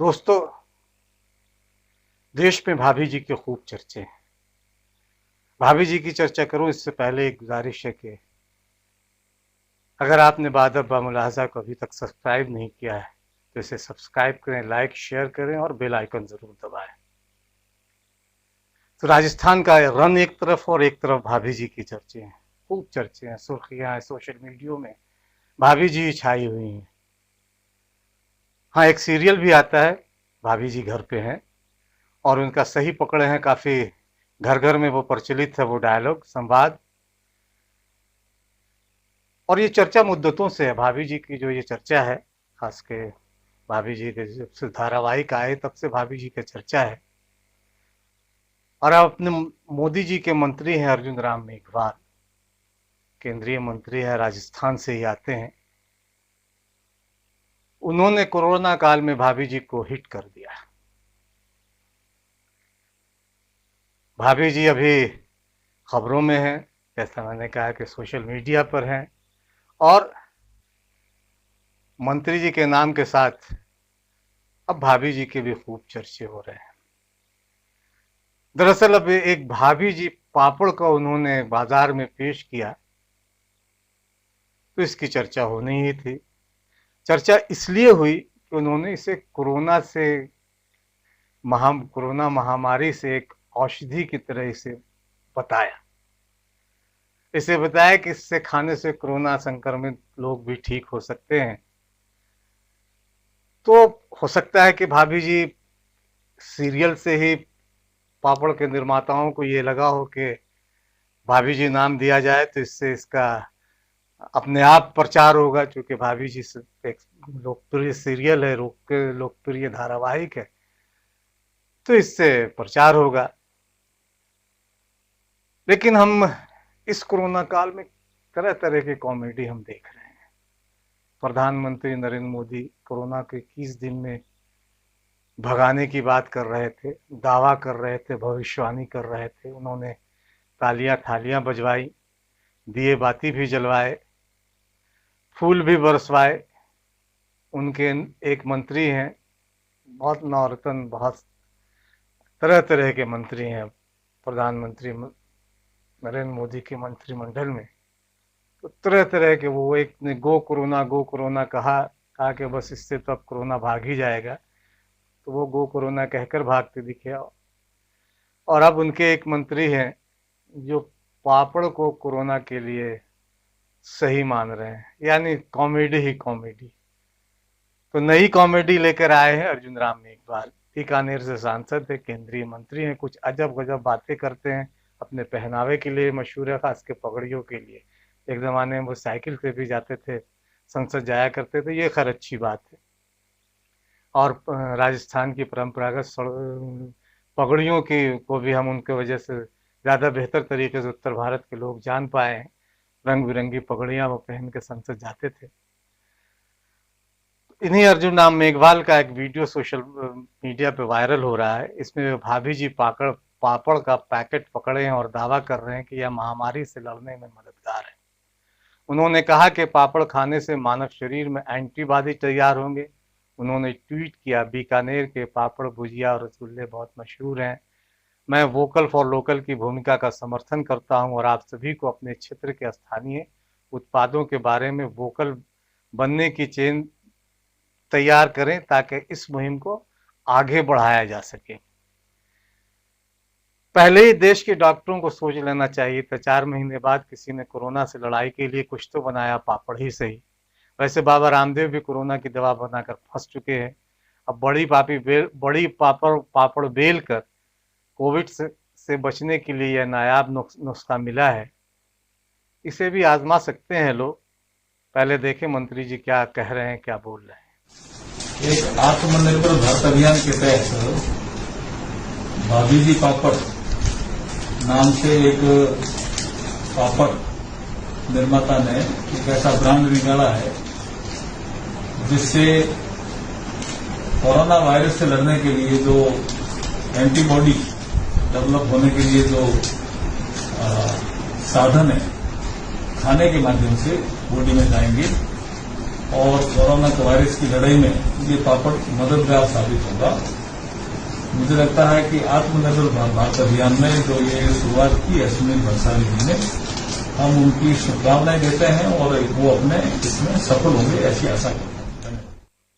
दोस्तों, देश में भाभी जी के खूब चर्चे हैं। भाभी जी की चर्चा करूं इससे पहले एक गुजारिश है कि अगर आपने बादब बामुलाजा को अभी तक सब्सक्राइब नहीं किया है तो इसे सब्सक्राइब करें, लाइक शेयर करें और बेल आइकन जरूर दबाएं। तो राजस्थान का रन एक तरफ और एक तरफ भाभी जी की चर्चे हैं, खूब चर्चे हैं, सुर्खियां हैं, सोशल मीडिया में भाभी जी छाई हुई हैं। हाँ, एक सीरियल भी आता है, भाभी जी घर पे हैं, और उनका सही पकड़े हैं, काफी घर घर में वो प्रचलित है, वो डायलॉग संवाद। और ये चर्चा मुद्दतों से है, भाभी जी की जो ये चर्चा है, खास के भाभी जी के जब से धारावाहिक आए तब से भाभी जी की चर्चा है। और अब अपने मोदी जी के मंत्री हैं अर्जुन राम मेघवाल, केंद्रीय मंत्री है, राजस्थान से ही आते हैं। उन्होंने कोरोना काल में भाभी जी को हिट कर दिया। भाभी जी अभी खबरों में हैं, जैसा मैंने कहा कि सोशल मीडिया पर हैं, और मंत्री जी के नाम के साथ अब भाभी जी के भी खूब चर्चे हो रहे हैं। दरअसल अब एक भाभी जी पापड़ का उन्होंने बाजार में पेश किया तो इसकी चर्चा होनी ही थी। चर्चा इसलिए हुई कि उन्होंने इसे कोरोना महामारी से एक औषधि की तरह इसे बताया। इसे बताया कि इससे खाने से कोरोना संक्रमित लोग भी ठीक हो सकते हैं। तो हो सकता है कि भाभी जी सीरियल से ही पापड़ के निर्माताओं को ये लगा हो कि भाभी जी नाम दिया जाए तो इससे इसका अपने आप प्रचार होगा, क्योंकि भाभी जी एक लोकप्रिय सीरियल है, लोकप्रिय धारावाहिक है, तो इससे प्रचार होगा। लेकिन हम इस कोरोना काल में तरह तरह के कॉमेडी हम देख रहे हैं। प्रधानमंत्री नरेंद्र मोदी कोरोना के 21 दिन में भगाने की बात कर रहे थे, दावा कर रहे थे, भविष्यवाणी कर रहे थे। उन्होंने तालियां थालियां बजवाई, दिए बाती भी जलवाए, फूल भी बरसवाए। उनके एक मंत्री हैं, बहुत नौरतन, बहुत तरह तरह के मंत्री हैं प्रधानमंत्री नरेंद्र मोदी के मंत्रिमंडल में। तो तरह तरह के, वो एक ने गो कोरोना कहा कि बस इससे तो अब कोरोना भाग ही जाएगा, तो वो गो कोरोना कहकर भागते दिखे। और अब उनके एक मंत्री हैं जो पापड़ को कोरोना के लिए सही मान रहे हैं, यानी कॉमेडी ही कॉमेडी। तो नई कॉमेडी लेकर आए हैं अर्जुन राम मेघवाल। बीकानेर से सांसद है, केंद्रीय मंत्री हैं, कुछ अजब गजब बातें करते हैं, अपने पहनावे के लिए मशहूर है, खास के पगड़ियों के लिए। एक जमाने में वो साइकिल से भी जाते थे, संसद जाया करते थे, ये खैर अच्छी बात है। और राजस्थान की परंपरागत पगड़ियों की को भी हम उनके वजह से ज़्यादा बेहतर तरीके से उत्तर भारत के लोग जान पाए हैं। रंग बिरंगी पगड़ियां वो पहन के संसद जाते थे। इन्हीं अर्जुन राम मेघवाल का एक वीडियो सोशल मीडिया पे वायरल हो रहा है। इसमें भाभी जी पापड़ का पैकेट पकड़े हैं और दावा कर रहे हैं कि यह महामारी से लड़ने में मददगार है। उन्होंने कहा कि पापड़ खाने से मानव शरीर में एंटीबॉडी तैयार होंगे। उन्होंने ट्वीट किया, बीकानेर के पापड़, भुजिया और रसगुल्ले बहुत मशहूर हैं। मैं वोकल फॉर लोकल की भूमिका का समर्थन करता हूं और आप सभी को अपने क्षेत्र के स्थानीय उत्पादों के बारे में वोकल बनने की चेन तैयार करें ताकि इस मुहिम को आगे बढ़ाया जा सके। पहले ही देश के डॉक्टरों को सोच लेना चाहिए था, 4 महीने बाद किसी ने कोरोना से लड़ाई के लिए कुछ तो बनाया, पापड़ ही सही। वैसे बाबा रामदेव भी कोरोना की दवा बनाकर फंस चुके हैं। अब बड़ी पापड़ बेल कर कोविड से बचने के लिए यह नायाब नुस्खा मिला है, इसे भी आजमा सकते हैं लोग। पहले देखें मंत्री जी क्या कह रहे हैं, क्या बोल रहे हैं। एक आत्मनिर्भर भारत अभियान के तहत भाभी जी पापड़ नाम से एक पापड़ निर्माता ने एक ऐसा ब्रांड निकाला है जिससे कोरोना वायरस से लड़ने के लिए जो एंटीबॉडी डेवलप होने के लिए जो साधन है, खाने के माध्यम से बॉडी में जाएंगे और कोरोना वायरस की लड़ाई में ये पापड़ मददगार साबित होगा। मुझे लगता है कि आत्मनिर्भर भारत अभियान में जो ये शुरुआत की है सुनील भंसाली जी ने, हम उनकी शुभकामनाएं देते हैं और वो अपने इसमें सफल होंगे ऐसी आशा करते हैं।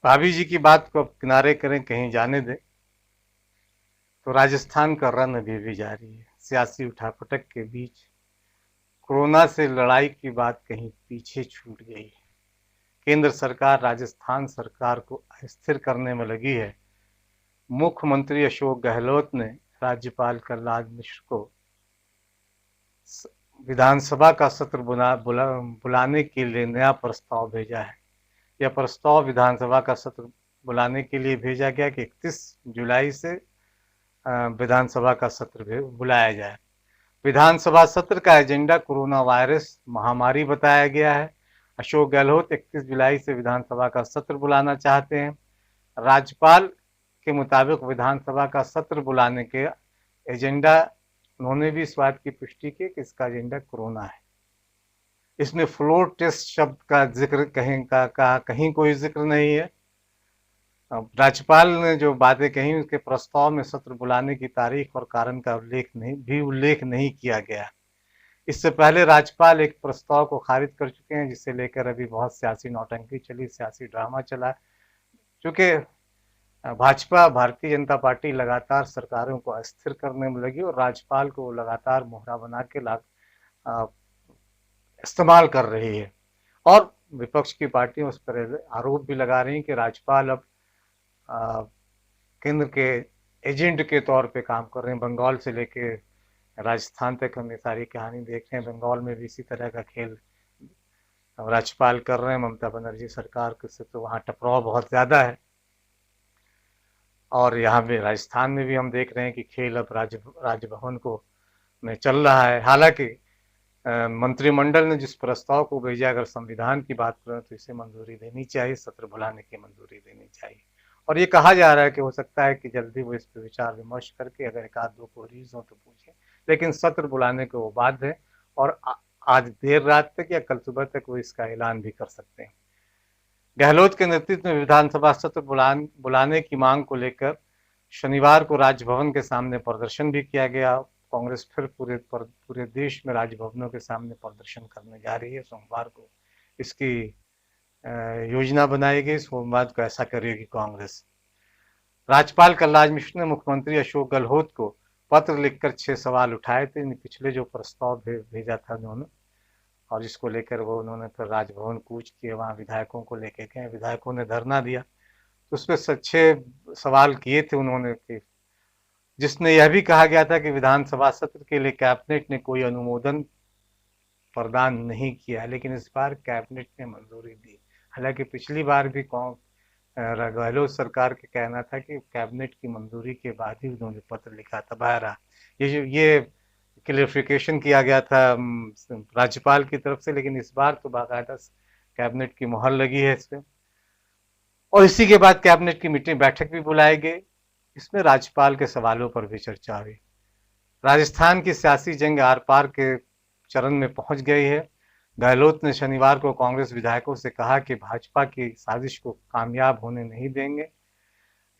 भाभी जी की बात को अब किनारे करें, कहीं जाने दें, तो राजस्थान का रण अभी भी जारी है। सियासी उठापटक के बीच कोरोना से लड़ाई की बात कहीं पीछे छूट गई है। केंद्र सरकार राजस्थान सरकार को अस्थिर करने में लगी है। मुख्यमंत्री अशोक गहलोत ने राज्यपाल कलराज मिश्र को विधानसभा का सत्र बुलाने के लिए नया प्रस्ताव भेजा है। यह प्रस्ताव विधानसभा का सत्र बुलाने के लिए भेजा गया कि 31 जुलाई से विधानसभा का सत्र बुलाया जाए। विधानसभा सत्र का एजेंडा कोरोना वायरस महामारी बताया गया है। अशोक गहलोत 31 जुलाई से विधानसभा का सत्र बुलाना चाहते हैं। राज्यपाल के मुताबिक विधानसभा का सत्र बुलाने के एजेंडा, उन्होंने भी इस बात की पुष्टि की कि इसका एजेंडा कोरोना है। इसमें फ्लोर टेस्ट शब्द का जिक्र कहीं कोई जिक्र नहीं है। राज्यपाल ने जो बातें कही उसके प्रस्ताव में सत्र बुलाने की तारीख और कारण का उल्लेख नहीं किया गया। इससे पहले राज्यपाल एक प्रस्ताव को खारिज कर चुके हैं, जिसे लेकर अभी बहुत सियासी नौटंकी चली, सियासी ड्रामा चला। चूंकि भाजपा, भारतीय जनता पार्टी लगातार सरकारों को अस्थिर करने में लगी और राज्यपाल को लगातार मोहरा बना के इस्तेमाल कर रही है, और विपक्ष की पार्टी उस पर आरोप भी लगा रही है कि राज्यपाल अब केंद्र के एजेंट के तौर पे काम कर रहे हैं। बंगाल से लेके राजस्थान तक हम ये सारी कहानी देख रहे हैं। बंगाल में भी इसी तरह का खेल राज्यपाल कर रहे हैं। ममता बनर्जी सरकार से तो वहाँ टकराव बहुत ज्यादा है, और यहाँ भी राजस्थान में भी हम देख रहे हैं कि खेल अब राजभवन को में चल रहा है। हालांकि मंत्रिमंडल ने जिस प्रस्ताव को भेजा, अगर संविधान की बात करें तो इसे मंजूरी देनी चाहिए, सत्र बुलाने की मंजूरी देनी चाहिए। और ये कहा जा रहा है कि हो सकता है कि जल्दी वो इस पर विचार विमर्श करके अगर एक आध दो क्वेरीज हो तो पूछे, लेकिन सत्र बुलाने को वो बाध्य है और आज देर रात तक या कल सुबह तक वो इसका ऐलान भी कर सकते हैं। गहलोत के नेतृत्व में विधानसभा सत्र बुलाने की मांग को लेकर शनिवार को राजभवन के सामने प्रदर्शन भी किया गया। कांग्रेस फिर पूरे देश में राजभवनों के सामने प्रदर्शन करने जा रही है। सोमवार को इसकी योजना बनाई गई। सोमवार को ऐसा करेगी कांग्रेस। राज्यपाल कलराज मिश्र ने मुख्यमंत्री अशोक गहलोत को पत्र लिखकर 6 सवाल उठाए थे। पिछले जो प्रस्ताव भेजा था उन्होंने, और जिसको लेकर वो उन्होंने फिर राजभवन कूच किए, वहाँ विधायकों को लेके गए, विधायकों ने धरना दिया, तो उस पर 6 सवाल किए थे उन्होंने, जिसने यह भी कहा गया था कि विधानसभा सत्र के लिए कैबिनेट ने कोई अनुमोदन प्रदान नहीं किया, लेकिन इस बार कैबिनेट ने मंजूरी दी। हालांकि पिछली बार भी गहलोत सरकार का कहना था कि कैबिनेट की मंजूरी के बाद ही उन्होंने पत्र लिखा था। बहरा ये क्लियरिफिकेशन किया गया था राज्यपाल की तरफ से, लेकिन इस बार तो बाकायदा कैबिनेट की मुहर लगी है इस पे। और इसी के बाद कैबिनेट की मीटिंग बैठक भी बुलाई गई। इसमें राज्यपाल के सवालों पर भी चर्चा हुई। राजस्थान की सियासी जंग आर पार के चरण में पहुंच गई है। गहलोत ने शनिवार को कांग्रेस विधायकों से कहा कि भाजपा की साजिश को कामयाब होने नहीं देंगे।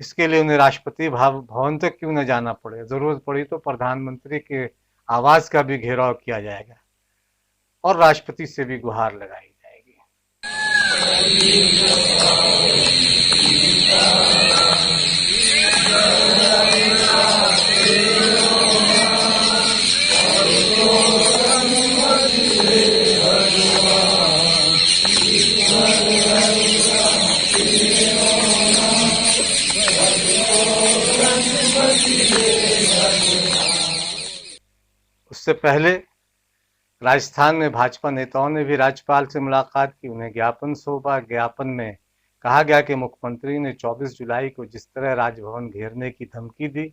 इसके लिए उन्हें राष्ट्रपति भवन तक क्यों न जाना पड़े, जरूरत पड़ी तो प्रधानमंत्री के आवास का भी घेराव किया जाएगा और राष्ट्रपति से भी गुहार लगाई जाएगी। उससे पहले राजस्थान में भाजपा नेताओं ने भी राज्यपाल से मुलाकात की, उन्हें ज्ञापन सौंपा। ज्ञापन में कहा गया कि मुख्यमंत्री ने 24 जुलाई को जिस तरह राजभवन घेरने की धमकी दी,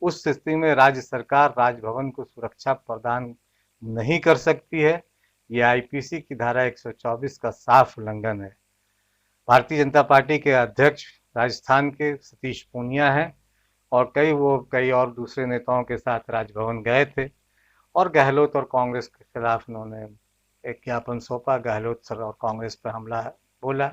उस स्थिति में राज्य सरकार राजभवन को सुरक्षा प्रदान नहीं कर सकती है। यह आईपीसी की धारा 124 का साफ उल्लंघन है। भारतीय जनता पार्टी के अध्यक्ष राजस्थान के सतीश पूनिया हैं और कई और दूसरे नेताओं के साथ राजभवन गए थे और गहलोत और कांग्रेस के खिलाफ उन्होंने एक ज्ञापन सौंपा। गहलोत सर और कांग्रेस पर हमला बोला,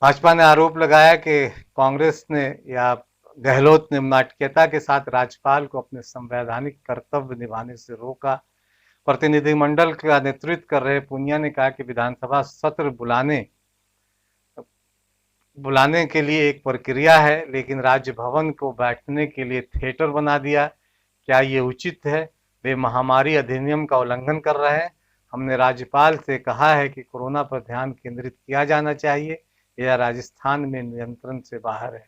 भाजपा ने आरोप लगाया कि कांग्रेस ने या गहलोत ने नाटकीयता के साथ राज्यपाल को अपने संवैधानिक कर्तव्य निभाने से रोका। प्रतिनिधिमंडल का नेतृत्व कर रहे पूनिया ने कहा कि विधानसभा सत्र बुलाने के लिए एक प्रक्रिया है, लेकिन राज्य भवन को बैठने के लिए थिएटर बना दिया। क्या ये उचित है? वे महामारी अधिनियम का उल्लंघन कर रहे हैं। हमने राज्यपाल से कहा है कि कोरोना पर ध्यान केंद्रित किया जाना चाहिए। यह राजस्थान में नियंत्रण से बाहर है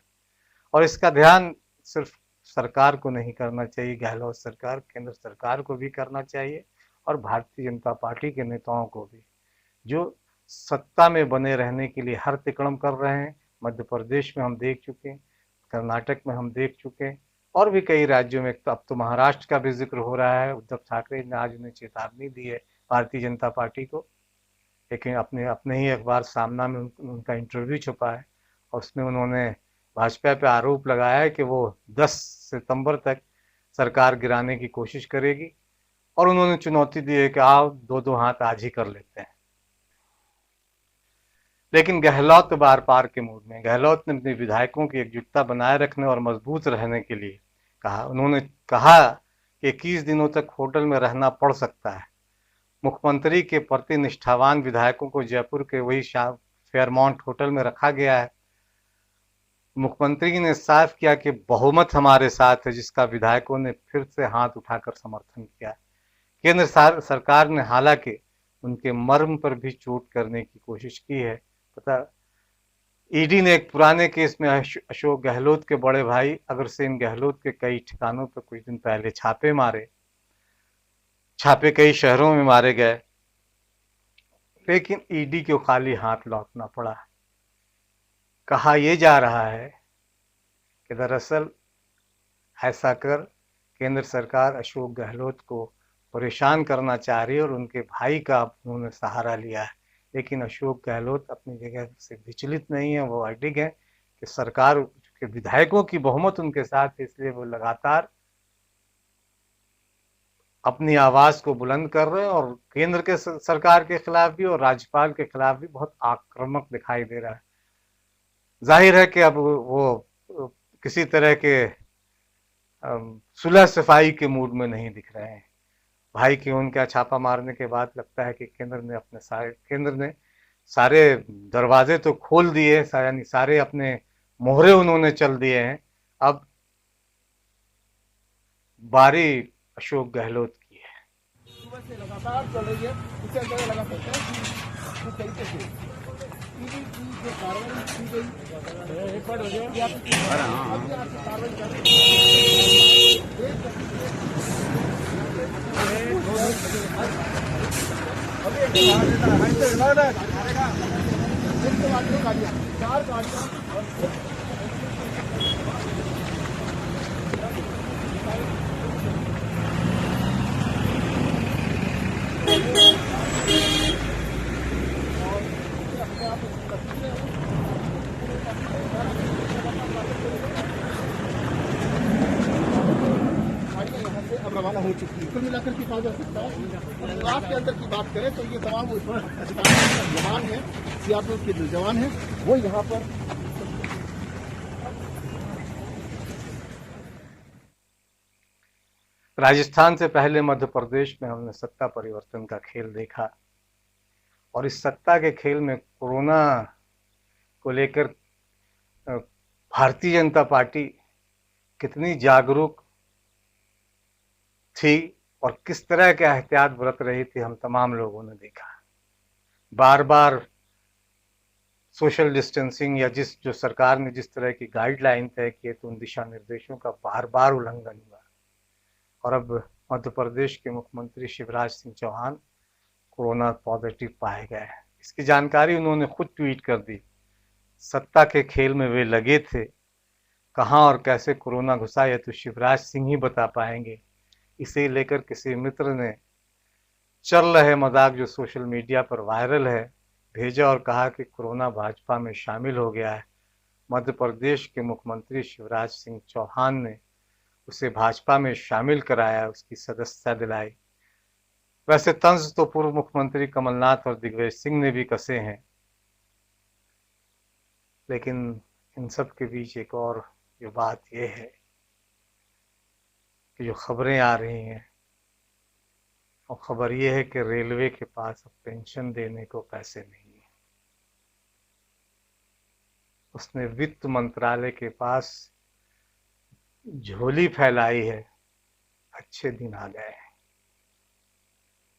और इसका ध्यान सिर्फ सरकार को नहीं करना चाहिए, गहलोत सरकार, केंद्र सरकार को भी करना चाहिए और भारतीय जनता पार्टी के नेताओं को भी, जो सत्ता में बने रहने के लिए हर तिकड़म कर रहे हैं। मध्य प्रदेश में हम देख चुके हैं, कर्नाटक में हम देख चुके हैं और भी कई राज्यों में। अब तो महाराष्ट्र का भी जिक्र हो रहा है। उद्धव ठाकरे ने आज उन्हें चेतावनी दी है भारतीय जनता पार्टी को, लेकिन अपने ही अखबार सामना में उनका इंटरव्यू छपा है और उसमें उन्होंने भाजपा पे आरोप लगाया है कि वो 10 सितंबर तक सरकार गिराने की कोशिश करेगी और उन्होंने चुनौती दी है कि आओ दो दो हाथ आज ही कर लेते हैं। लेकिन गहलोत बार पार के मूड में। गहलोत ने अपने विधायकों की एकजुटता बनाए रखने और मजबूत रहने के लिए कहा। उन्होंने कहा कि 21 दिनों तक होटल में रहना पड़ सकता है। मुख्यमंत्री के प्रति निष्ठावान विधायकों को जयपुर के वही फेयरमाउंट होटल में रखा गया है। मुख्यमंत्री ने साफ किया कि बहुमत हमारे साथ है, जिसका विधायकों ने फिर से हाथ उठाकर समर्थन किया। केंद्र सरकार ने हालांकि उनके मर्म पर भी चोट करने की कोशिश की है। पता, ईडी ने एक पुराने केस में अशोक गहलोत के बड़े भाई अग्रसेन गहलोत के कई ठिकानों पर कुछ दिन पहले छापे कई शहरों में मारे गए, लेकिन ईडी को खाली हाथ लौटना पड़ा। कहा यह जा रहा है कि दरअसल ऐसा कर केंद्र सरकार अशोक गहलोत को परेशान करना चाह रही है और उनके भाई का उन्होंने सहारा लिया है। लेकिन अशोक गहलोत अपनी जगह से विचलित नहीं है। वो अडिग है कि सरकार के विधायकों की बहुमत उनके साथ है, इसलिए वो लगातार अपनी आवाज को बुलंद कर रहे हैं और केंद्र के सरकार के खिलाफ भी और राज्यपाल के खिलाफ भी बहुत आक्रामक दिखाई दे रहा है। जाहिर है कि अब वो किसी तरह के सुलह सफाई के मूड में नहीं दिख रहे हैं। भाई की उनका छापा मारने के बाद लगता है कि केंद्र ने सारे दरवाजे तो खोल दिए, यानी सारे अपने मोहरे उन्होंने चल दिए हैं। अब बारी अशोक गहलोत की है। सुबह से लगातार चल रही है। इससे अंदाजा लगा सकते हैं कि किस तरीके से ईडी की जो कार्रवाई की गई रिकॉर्ड हो गया कार्रवाई कर रही है। 4 गाड़ियां अब रवाना हो चुकी है। कुल मिलाकर के कहा जा सकता है क्लास के अंदर की बात करें तो ये तमाम जवान है, सीआरपीएफ के जो जवान है वो यहाँ पर राजस्थान से पहले मध्य प्रदेश में हमने सत्ता परिवर्तन का खेल देखा और इस सत्ता के खेल में कोरोना को लेकर भारतीय जनता पार्टी कितनी जागरूक थी और किस तरह के एहतियात बरत रही थी, हम तमाम लोगों ने देखा। बार बार सोशल डिस्टेंसिंग या जो सरकार ने जिस तरह की गाइडलाइन तय किए तो उन दिशा निर्देशों का बार बार उल्लंघन हुआ और अब मध्य प्रदेश के मुख्यमंत्री शिवराज सिंह चौहान कोरोना पॉजिटिव पाए गए। इसकी जानकारी उन्होंने खुद ट्वीट कर दी। सत्ता के खेल में वे लगे थे, कहां और कैसे कोरोना घुसा यह तो शिवराज सिंह ही बता पाएंगे। इसे लेकर किसी मित्र ने चल रहे मजाक जो सोशल मीडिया पर वायरल है भेजा और कहा कि कोरोना भाजपा में शामिल हो गया है। मध्य प्रदेश के मुख्यमंत्री शिवराज सिंह चौहान ने उसे भाजपा में शामिल कराया, उसकी सदस्यता दिलाई। वैसे तंज तो पूर्व मुख्यमंत्री कमलनाथ और दिग्विजय सिंह ने भी कसे हैं। लेकिन इन सब के बीच एक और जो बात यह है कि जो खबरें आ रही हैं, और खबर यह है कि रेलवे के पास अब पेंशन देने को पैसे नहीं है। उसने वित्त मंत्रालय के पास झोली फैलाई है, अच्छे दिन आ गए हैं।